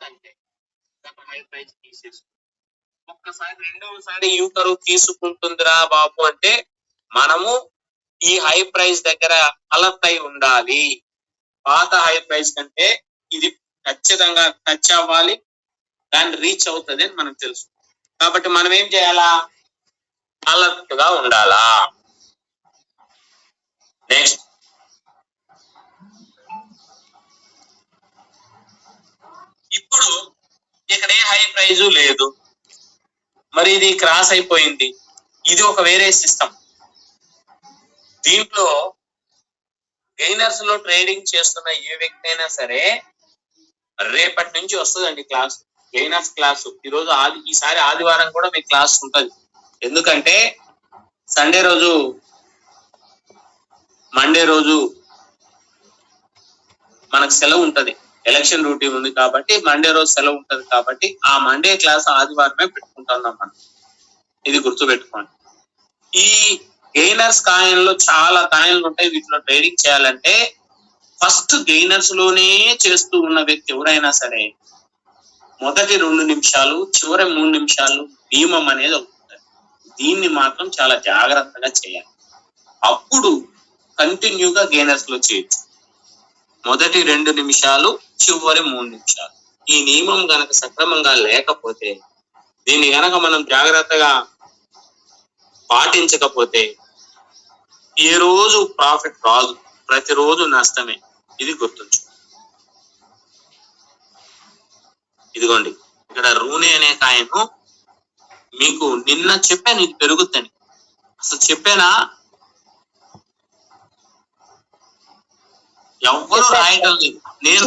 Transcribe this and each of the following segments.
అంటే high price తీసేసి ఒక్కసారి రెండవసారి యూ కర్వ్ తీసుకుంటుందిరా బాబు అంటే మనము ఈ హై ప్రైస్ దగ్గర అలర్ట్ అయి ఉండాలి. పాత హై ప్రైస్ కంటే ఇది ఖచ్చితంగా టచ్ అవ్వాలి, దాన్ని రీచ్ అవుతుంది అని మనకు తెలుసు. కాబట్టి మనం ఏం చేయాలా? అలర్ట్ గా ఉండాలా. నెక్స్ట్ ఇప్పుడు ఇక్కడ ఏ హై ప్రైజ్ లేదు, మరి ఇది క్రాస్ అయిపోయింది. ఇది ఒక వేరే సిస్టమ్. దీంట్లో గెయినర్స్ లో ట్రేడింగ్ చేస్తున్న ఏ వ్యక్తి అయినా సరే రేపటి నుంచి వస్తుందండి క్లాస్, గెయినర్స్ క్లాస్. ఈరోజు ఈసారి ఆదివారం కూడా మీకు క్లాస్ ఉంటుంది. ఎందుకంటే సండే రోజు మండే రోజు మనకు సెలవు ఉంటది, ఎలక్షన్ డ్యూటీ ఉంది కాబట్టి మండే రోజు సెలవు ఉంటది. కాబట్టి ఆ మండే క్లాస్ ఆదివారమే పెట్టుకుంటున్నాం మనం. ఇది గుర్తుపెట్టుకోండి. ఈ గెయినర్స్ కాయిన్ లో చాలా కాయిన్లు ఉంటాయి. వీటిలో ట్రేడింగ్ చేయాలంటే ఫస్ట్ గెయినర్స్ లోనే చేస్తూ ఉన్న వ్యక్తి ఎవరైనా సరే మొదటి 2 నిమిషాలు చివరి 3 నిమిషాలు నియమం అనేది ఉంటుంది. దీన్ని మాత్రం చాలా జాగ్రత్తగా చేయాలి. అప్పుడు కంటిన్యూగా గెయినర్స్ లో చేయొచ్చు. మొదటి 2 నిమిషాలు చివరి 3 నిమిషాలు. ఈ నియమం గనక సక్రమంగా లేకపోతే, దీన్ని గనక మనం జాగ్రత్తగా పాటించకపోతే ఏ రోజు ప్రాఫిట్ రాదు, ప్రతిరోజు నష్టమే. ఇది గుర్తుంచు. ఇదిగోండి ఇక్కడ రూనే అనే కాయను మీకు నిన్న చెప్పాను ఇది పెరుగుద్దని. అసలు చెప్పానా? ఎవ్వరూ రాయటం లేదు. నేను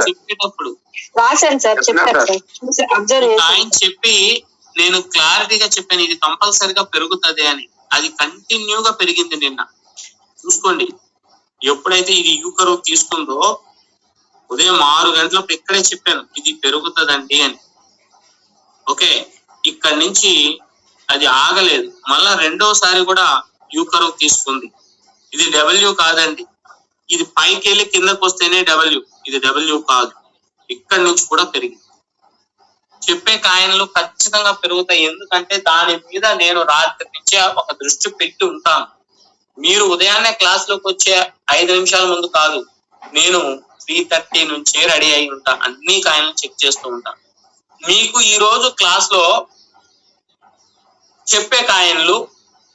చెప్పేటప్పుడు ఆయన చెప్పి నేను క్లారిటీగా చెప్పాను ఇది కంపల్సరిగా పెరుగుతుంది అని. అది కంటిన్యూగా పెరిగింది నిన్న. చూసుకోండి, ఎప్పుడైతే ఇది యూ కర్వ్ తీసుకుందో ఉదయం 6 గంటలప్పుడు ఇక్కడే చెప్పాను ఇది పెరుగుతుందండి అని. ఓకే, ఇక్కడ నుంచి అది ఆగలేదు, మళ్ళా రెండోసారి కూడా యూ కర్వ్ తీసుకుంది. ఇది డబ్ల్యూ కాదండి, ఇది పైకి వెళ్ళి కిందకు వస్తేనే డబ్ల్యూ, ఇది డబ్ల్యూ కాదు. ఇక్కడ నుంచి కూడా పెరిగింది. చెప్పే కాయిన్లు ఖచ్చితంగా పెరుగుతాయి. ఎందుకంటే దాని మీద నేను రాత్రి నుంచే ఒక దృష్టి పెట్టి ఉంటాను. మీరు ఉదయాన్నే క్లాస్ లోకి వచ్చే 5 నిమిషాల ముందు కాదు, నేను 3:30 నుంచే రెడీ అయి ఉంటాను. అన్ని కాయిన్లు చెక్ చేస్తూ ఉంటాను. మీకు ఈ రోజు క్లాస్ లో చెప్పే కాయిన్లు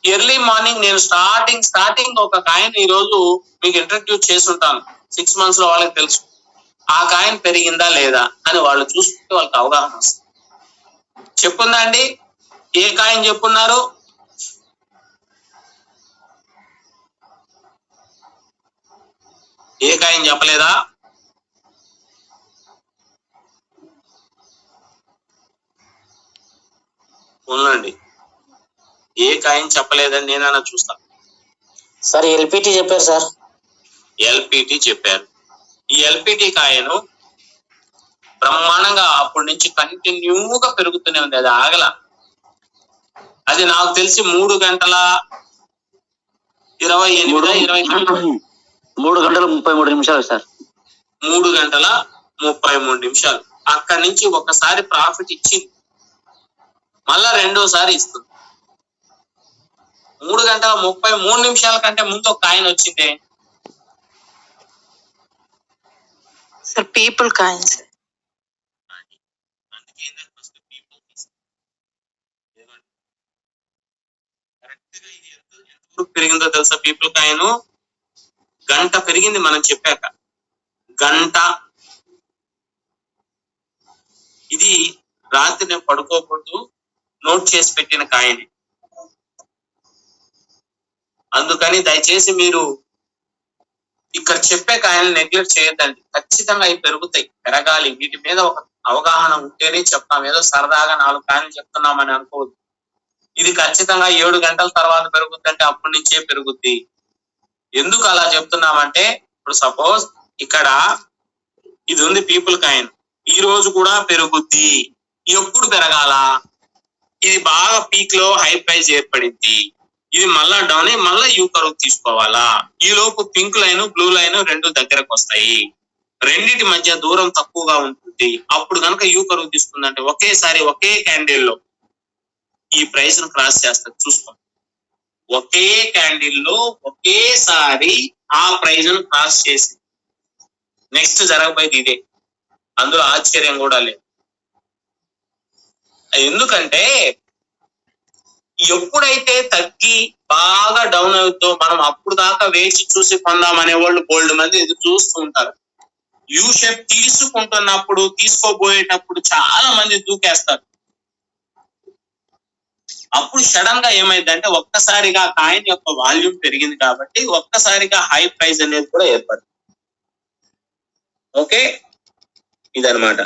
ఎర్లీ మార్నింగ్ నేను స్టార్టింగ్ ఒక కాయిన్ ఈ రోజు మీకు ఇంట్రడ్యూస్ చేసి ఉంటాను. 6 months లో వాళ్ళకి తెలుసు ఆ కాయిన్ పెరిగిందా లేదా అని. వాళ్ళు చూసుకుంటే వాళ్ళకి అవగాహన వస్తుంది. చెప్పుందా అండి? ఏ కాయిన్ చెప్పున్నారు? ఏ కాయిన్ చెప్పలేదా? ఉండండి, ఏ కాయిన్ చెప్పలేదని నేనన్నా చూస్తాను. సార్ ఎల్పిటి చెప్పారు సార్. ఎల్పిటి చెప్పారు. ఈ ఎల్పిటి కాయను బ్రహ్మాండంగా అప్పటి నుంచి కంటిన్యూగా పెరుగుతూనే ఉంది, అది ఆగల. అది నాకు తెలిసి 3 గంటల 33 నిమిషాలు సార్. 3 గంటల 33 నిమిషాలు. అక్కడి నుంచి ఒకసారి ప్రాఫిట్ ఇచ్చింది, మళ్ళా రెండోసారి ఇస్తుంది. 3 గంటల 33 నిమిషాల కంటే ముందు ఒక కాయిన్ వచ్చిందే సార్, పీపుల్ కాయిన్స్. పెరిగిందో తెలుసా? పీపుల్ కాయిన్ గంట పెరిగింది మనం చెప్పాక. గంట. ఇది రాత్రి నేను పడుకోకూడదు నోట్ చేసి పెట్టిన కాయిన్. అందుకని దయచేసి మీరు ఇక్కడ చెప్పే కాయలు నెగ్లెక్ట్ చేయొద్దండి. ఖచ్చితంగా అవి పెరుగుతాయి, పెరగాలి. వీటి మీద ఒక అవగాహన ఉంటేనే చెప్తాం. ఏదో సరదాగా 4 కాయలు చెప్తున్నామని అనుకోవద్దు. ఇది ఖచ్చితంగా 7 గంటల తర్వాత పెరుగుద్దంటే అప్పటి నుంచే పెరుగుద్ది. ఎందుకు అలా చెప్తున్నామంటే, ఇప్పుడు సపోజ్ ఇక్కడ ఇది ఉంది పీపుల్ కాయిన్, ఈ రోజు కూడా పెరుగుద్ది. ఎప్పుడు పెరగాల? ఇది బాగా పీక్ లో హై ప్రైస్ ఏర్పడింది, ఇది మళ్ళా డౌన్ అయ్యి మళ్ళా యూ కర్వ్ తీసుకోవాలా. ఈ లోపు పింక్ లైన్ బ్లూ లైన్ 2 దగ్గరకు వస్తాయి. రెండిటి మధ్య దూరం తక్కువగా ఉంటుంది. అప్పుడు కనుక యూ కర్వ్ తీసుకుందంటే ఒకేసారి ఒకే క్యాండిల్ లో ఈ ప్రైస్ ను క్రాస్ చేస్తారు. చూసుకోండి, ఒకే క్యాండిల్ లో ఒకేసారి ఆ ప్రైస్ ను క్రాస్ చేసి నెక్స్ట్ జరగబోయేది ఇదే. అందులో ఆశ్చర్యం కూడా లేదు. ఎందుకంటే ఎప్పుడైతే తగ్గి బాగా డౌన్ అవుతుందో మనం అప్పుడు దాకా వేచి చూసి కొందాం అనే వాళ్ళు బోల్డ్ మంది ఎదురు చూస్తూ ఉంటారు. యూ షేప్ తీసుకుంటున్నప్పుడు తీసుకోబోయేటప్పుడు చాలా మంది దూకేస్తారు. అప్పుడు సడన్ గా ఏమైందంటే ఒక్కసారిగా కాయిన్ యొక్క వాల్యూమ్ పెరిగింది కాబట్టి ఒక్కసారిగా హై ప్రైస్ అనేది కూడా ఏర్పడింది. ఓకే, ఇదన్నమాట.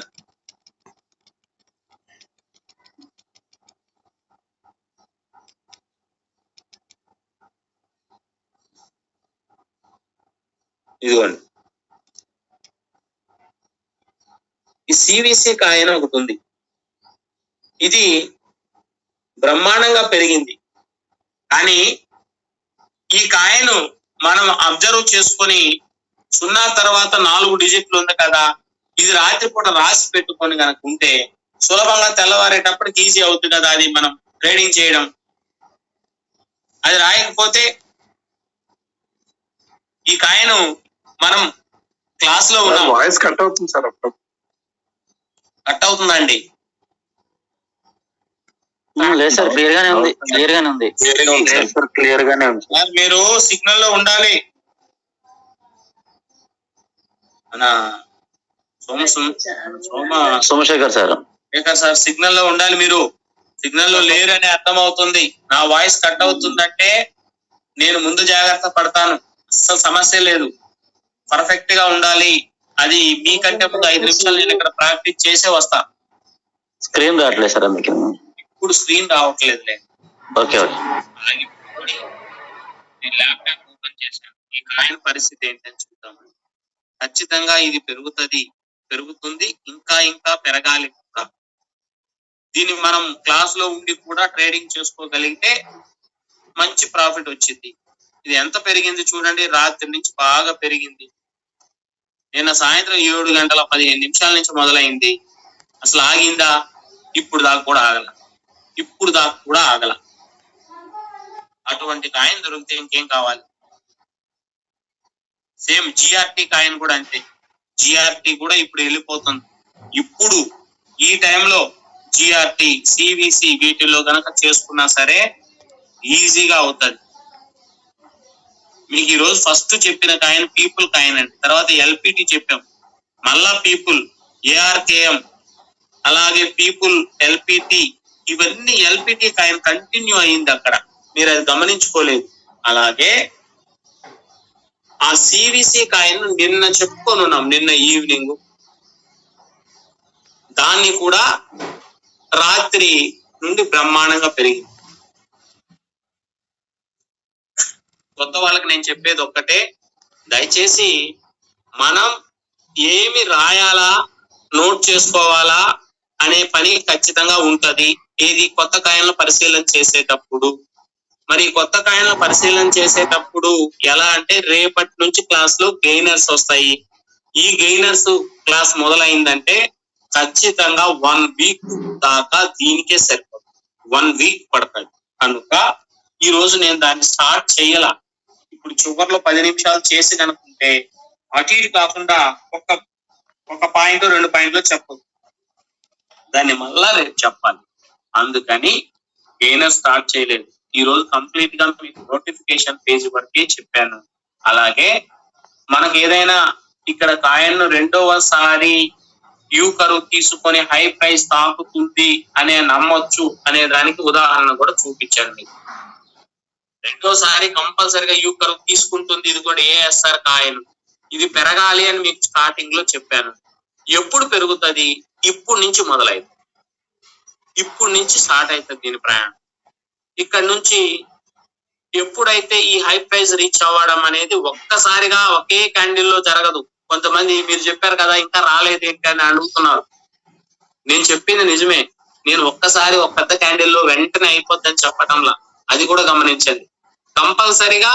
ఇదిగోండి, ఈ సివిసి కాయిన్ ఒకటి ఉంది. ఇది బ్రహ్మాండంగా పెరిగింది. కానీ ఈ కాయిన్ మనం అబ్జర్వ్ చేసుకొని 0 తర్వాత 4 డిజిట్లు ఉంది కదా, ఇది రాత్రిపూట రాసి పెట్టుకొని కనుక ఉంటే సులభంగా తెల్లవారేటప్పటికి ఈజీ అవుతుంది కదా అది మనం ట్రేడింగ్ చేయడం. అది రాయకపోతే ఈ కాయిన్ మనం క్లాస్ లో ఉన్నాం. వాయిస్ కట్ అవుతుంది సార్. అప్పుడు కట్ అవుతుందండి? లేదు సార్, క్లియర్ గానే ఉంది. క్లియర్ గానే ఉంది. క్లియర్ గానే ఉంది. మీరు సిగ్నల్ లో ఉండాలి. సోమశేఖర్ సార్ సార్ సిగ్నల్ లో ఉండాలి. మీరు సిగ్నల్ లో లేరని అర్థం అవుతుంది. నా వాయిస్ కట్ అవుతుందంటే నేను ముందు జాగ్రత్త పడతాను. అస్సలు సమస్య లేదు. పర్ఫెక్ట్ గా ఉండాలి. అది మీకంటే ముందు 5 నిమిషాలు నేను ఇక్కడ ప్రాక్టీస్ చేసే వస్తా. స్క్రీన్ రావట్లేదు సార్ మీకు. ఇప్పుడు స్క్రీన్ రావట్లేదులే. Okay okay. నేను ల్యాప్టాప్ ఓపెన్ చేశాను. ఈ కాయిన్ పరిస్థితి ఏంటని చూద్దాము. ఖచ్చితంగా ఇది పెరుగుతుంది, ఇంకా ఇంకా పెరగాలి. దీన్ని మనం క్లాస్ లో ఉండి కూడా ట్రేడింగ్ చేసుకోగలిగితే మంచి ప్రాఫిట్ వచ్చింది. ఇది ఎంత పెరిగింది చూడండి. రాత్రి నుంచి బాగా పెరిగింది. నిన్న సాయంత్రం 7:15 నుంచి మొదలైంది. అసలు ఆగిందా? ఇప్పుడు దాకా కూడా ఆగల. అటువంటి కాయిన్ దొరికితే ఇంకేం కావాలి. సేమ్ జిఆర్టీ కాయిన్ కూడా అంతే. జిఆర్టీ కూడా ఇప్పుడు వెళ్ళిపోతుంది. ఇప్పుడు ఈ టైంలో జిఆర్టీ, సివిసి వీటిల్లో గనక చేసుకున్నా సరే ఈజీగా అవుతుంది. మీకు ఈ రోజు ఫస్ట్ చెప్పిన కాయిన్ పీపుల్ కాయిన్ అండి. తర్వాత ఎల్పిటి చెప్పాం, మళ్ళా పీపుల్, ఏఆర్కేఎం, అలాగే పీపుల్, ఎల్పిటి, ఇవన్నీ ఎల్పిటి కాయిన్ కంటిన్యూ అయింది అక్కడ. మీరు అది గమనించుకోలేదు. అలాగే ఆ సివిసి కాయిన్ నిన్న చెప్పుకొని ఉన్నాం, నిన్న ఈవినింగ్. దాన్ని కూడా రాత్రి నుండి బ్రహ్మాండంగా పెరిగింది. కొత్త వాళ్ళకి నేను చెప్పేది ఒక్కటే, దయచేసి మనం ఏమి రాయాలా, నోట్ చేసుకోవాలా అనే పని ఖచ్చితంగా ఉంటది. ఇది కొత్త కాయిన్ల పరిశీలన చేసేటప్పుడు. మరి కొత్త కాయిన్ల పరిశీలన చేసేటప్పుడు ఎలా అంటే, రేపటి నుంచి క్లాస్ లో గెయినర్స్ వస్తాయి. ఈ గెయినర్స్ క్లాస్ మొదలైందంటే ఖచ్చితంగా 1 వీక్ దాకా దీనికే సరిపోతుంది. 1 వీక్ పడుతుంది. కనుక ఈ రోజు నేను దాన్ని స్టార్ట్ చేయాల. ఇప్పుడు చివర్లో 10 నిమిషాలు చేసి కనుకుంటే అటు ఇటు కాకుండా ఒక పాయింట్ 2 పాయింట్లు చెప్పదు. దాన్ని మళ్ళా రేపు చెప్పాలి. అందుకని గెయినర్ స్టార్ట్ చేయలేదు. ఈ రోజు కంప్లీట్ గా మీకు నోటిఫికేషన్ పేజ్ వరకే చెప్పాను. అలాగే మనకు ఏదైనా ఇక్కడ కాయిన్ రెండవసారి యూ కర్వ్ తీసుకొని హై ప్రైస్ తాకుతుంది అనే నమ్మొచ్చు అనే దానికి ఉదాహరణ కూడా చూపించాను మీకు. రెండోసారి కంపల్సరిగా యూ కర్వ్ తీసుకుంటుంది. ఇది కూడా ఏఎస్ఆర్ కాయిన్. ఇది పెరగాలి అని మీకు స్టార్టింగ్ లో చెప్పాను. ఎప్పుడు పెరుగుతుంది? ఇప్పుడు నుంచి మొదలైంది. ఇప్పుడు నుంచి స్టార్ట్ అవుతుంది దీని ప్రయాణం. ఇక్కడ నుంచి ఎప్పుడైతే ఈ హై ప్రైస్ రీచ్ అవ్వడం అనేది ఒక్కసారిగా ఒకే క్యాండిల్ లో జరగదు. కొంతమంది మీరు చెప్పారు కదా ఇంకా రాలేదు ఏంటి అని అడుగుతున్నారు. నేను చెప్పింది నిజమే. నేను ఒక్కసారి ఒక పెద్ద క్యాండిల్ లో వెంటనే అయిపోద్దని చెప్పటంలా, అది కూడా గమనించండి. కంపల్సరిగా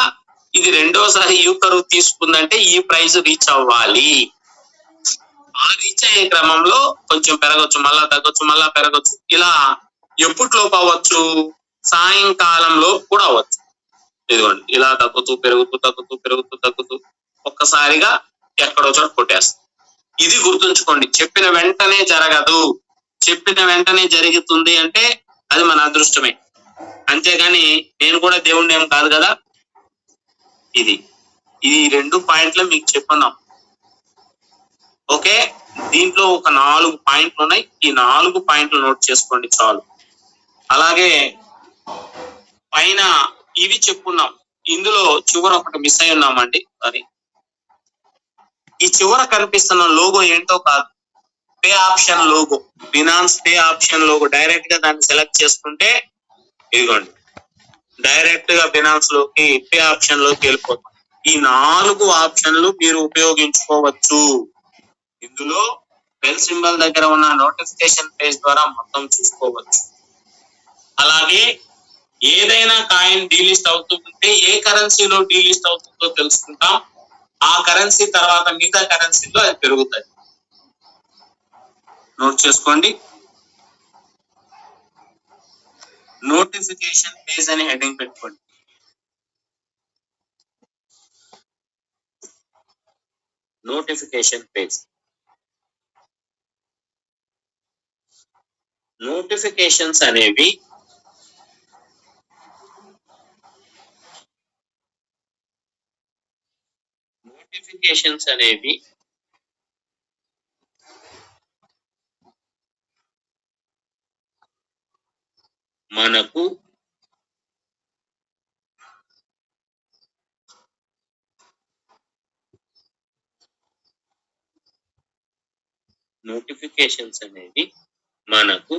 ఇది రెండోసారి యూ కర్వ్ తీసుకుందంటే ఈ ప్రైస్ రీచ్ అవ్వాలి. రీచ్ అయ్యే క్రమంలో కొంచెం పెరగచ్చు, మళ్ళా తగ్గొచ్చు, మళ్ళా పెరగచ్చు. ఇలా ఎప్పట్లోపు అవ్వచ్చు? సాయంకాలంలో కూడా అవ్వచ్చు. ఇదిగోండి ఇలా తగ్గుతూ పెరుగుతూ తగ్గుతూ పెరుగుతూ తగ్గుతూ ఒక్కసారిగా ఎక్కడో చోట కొట్టేస్తుంది. ఇది గుర్తుంచుకోండి. చెప్పిన వెంటనే జరగదు, చెప్పిన వెంటనే జరుగుతుంది అంటే అది మన అదృష్టమే. అంతేగాని నేను కూడా దేవుణ్ణి ఏం కాదు కదా. ఇది ఈ 2 పాయింట్లు మీకు చెప్పున్నాం. ఓకే, దీంట్లో ఒక 4 పాయింట్లు ఉన్నాయి. ఈ 4 పాయింట్లు నోట్ చేసుకోండి చాలు. అలాగే పైన ఇవి చెప్పున్నాం. ఇందులో చివర ఒకటి మిస్ అయి ఉన్నామండి. సారీ, ఈ చివర కనిపిస్తున్న లోగో ఏంటో కాదు, pay option logo, Binance pay option logo. Direct గా దాన్ని సెలెక్ట్ చేసుకుంటే ఇదిగోండి డైరెక్ట్ గా బినాన్స్ లోకి పే ఆప్షన్ లోకి వెళ్ళిపోతాం. ఈ 4 ఆప్షన్లు మీరు ఉపయోగించుకోవచ్చు. ఇందులో బెల్ సింబల్ దగ్గర ఉన్న నోటిఫికేషన్ పేజ్ ద్వారా మొత్తం చూసుకోవచ్చు. అలాగే ఏదైనా కాయిన్ డీలిస్ట్ అవుతుంటే ఏ కరెన్సీలో డీలిస్ట్ అవుతుందో తెలుసుకుంటాం. ఆ కరెన్సీ తర్వాత మిగతా కరెన్సీలో అది పెరుగుతుంది. నోట్ చేసుకోండి. నోటిఫికేషన్ పేజ్ అని హెడ్డింగ్ పెట్టుకోండి. Notification page. నోటిఫికేషన్స్ అనేవి మనకు నోటిఫికేషన్స్ అనేవి మనకు